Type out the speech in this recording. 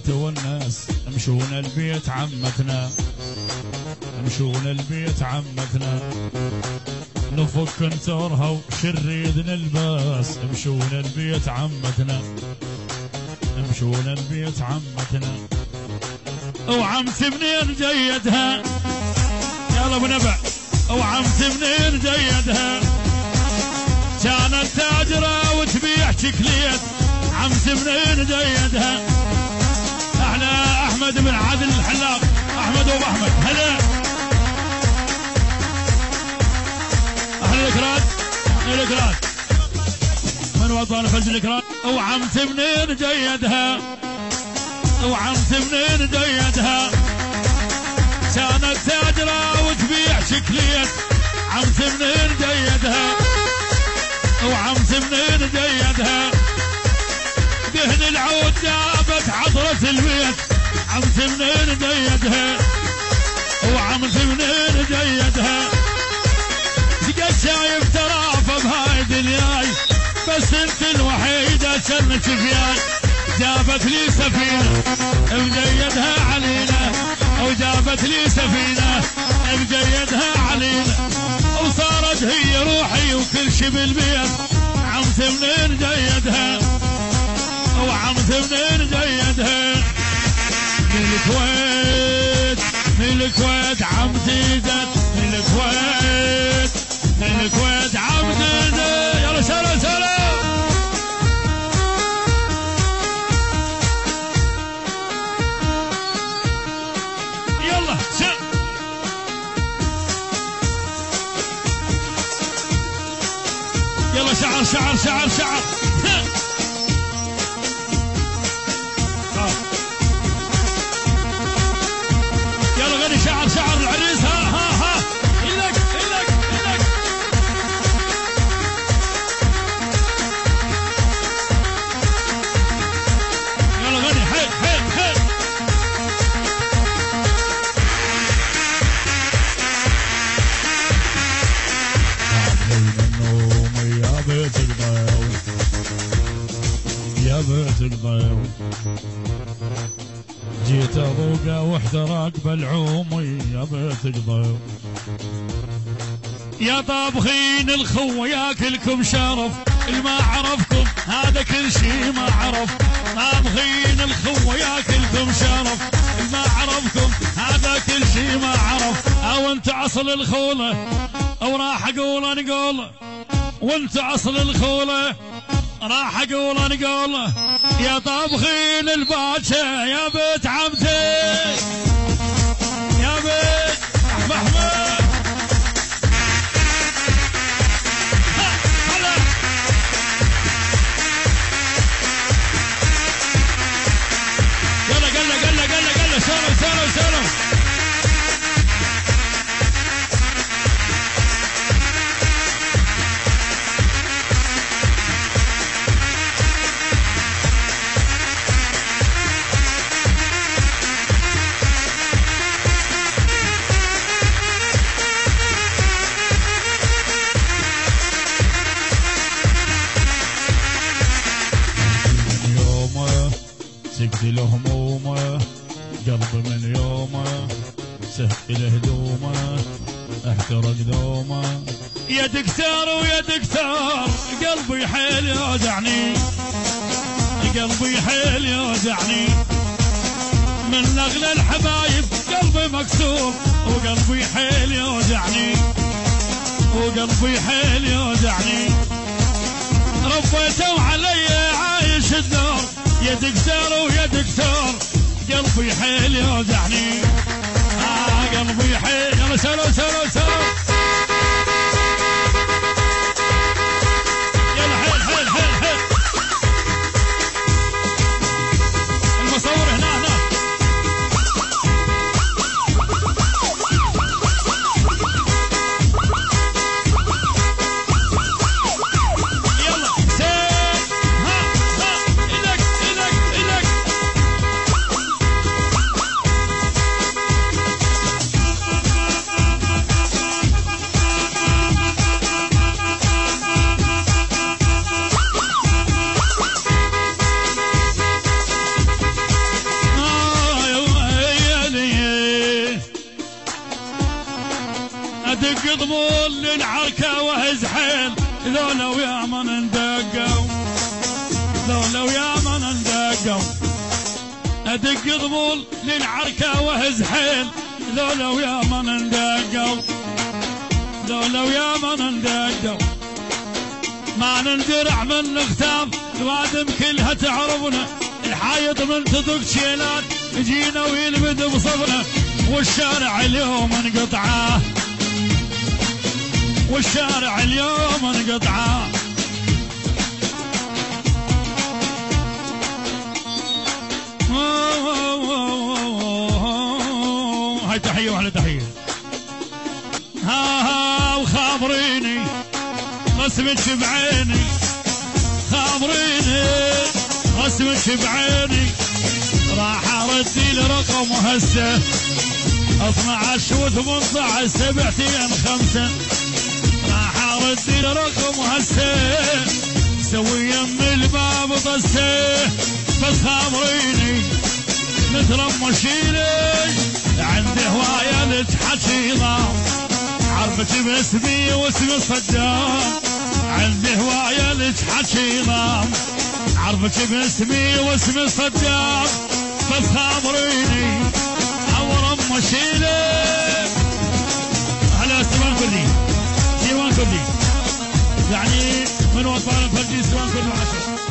انت والناس امشون البيت عمتنا، امشون البيت عمتنا، نفك نترها وشريد نلبس، امشون البيت عمتنا، امشون البيت عمتنا. وعمتي منين جيدها يلا ابو نبع، وعمتي منين جيدها كانت تاجرة وتبيع شكليت، عمتي منين جيدها احنا احمد بن عادل الحلاق، احمد وابو احمد هلا احنا الاكراد الاكراد من وطن فلج الاكراد. وعمتي منين جيدها، وعمتي منين جيدها كانت تاجرة وتبيع شكليت، عمتي منين جيدها، وعمتي منين جيدها دهن العود جابت عطرة البيت، عمتي منين جيدها، وعمتي منين جيدها تقى شايف ترافة بهاي دنياي، بس انت الوحيدة شرنك فياي، جابت لي سفينة مجيدها علينا، وجابت لي سفينة مجيدها علينا، وصارت هي روحي وكل شي بالبيت، عمتي منين جيدها، وعمتي منين جيدها من الكويت، من الكويت عمتي جت، من الكويت، من الكويت عمتي جت. يلا سلام سلام يلا سلام. يلا شعر شعر شعر شعر يلا غني شعر شعر العريس ها ها ها إلك إلك إلك يلا غني حيل حيل حيل يا بيت الضيوف، يا بيت الضيوف جيت اذوقه واحترق بالعومي، يا بيت الضيوف يا طابخين الخو ياكلكم شرف، اللي ما عرفكم هذا كل شي ما عرف، طابخين الخو ياكلكم شرف، اللي ما عرفكم هذا كل شي ما عرف. او انت اصل الخوله او راح اقول نقول، وانت اصل الخوله راح اقول نقول، يا طابخين الباشا يا بيت عمتي، يا بيت احمد احمد هلا يلا قلا قلا قلا قلا سلام سلام سلام سكت الهمومه، قلبي من يومه سهل هدومه، احترق دومه، يا دكتور ويا دكتور قلبي حيل يوجعني، قلبي حيل يوجعني من اغلى الحبايب، قلبي مكسور وقلبي حيل يوجعني، وقلبي حيل يوجعني ربيته وعلي عايش الدور، يا دكتور ويا دكتور قلبي حيل يوجعني، قلبي حيل. يلا سلام سلام سلام يلا حيل حيل حيل حيل المصور هنا هنا ادق ضمول للعركة وهز حيل ذولا ويا من اندقوا ذولا ويا من اندقوا ادق ضمول للعركة وهز حيل ذولا ويا من اندقوا ذولا ويا من اندقوا ما نندرع من الختام الوادم كلها تعرفنا الحايط من تدق شيلات يجينا ويلبد بصفنا والشارع اليوم انقطعه والشارع اليوم انقطعه هاي تحية وعلى تحية ها وخابريني رسمك بعيني خابريني رسمك بعيني راح اردي لرقم هسه 12 و18 7 5 راح اردي لرقم هسه سوي يم الباب طسه بس خابريني نترمشي لي عندي هوايه لتحكي ضام عرفت باسمي واسم صدام عندي هوايه لتحكي ضام عرفت باسمي واسم صدام بس خابريني او رمشي لي على سوان كردي ديوان كردي يعني من وطن الفردي سوان كردي 10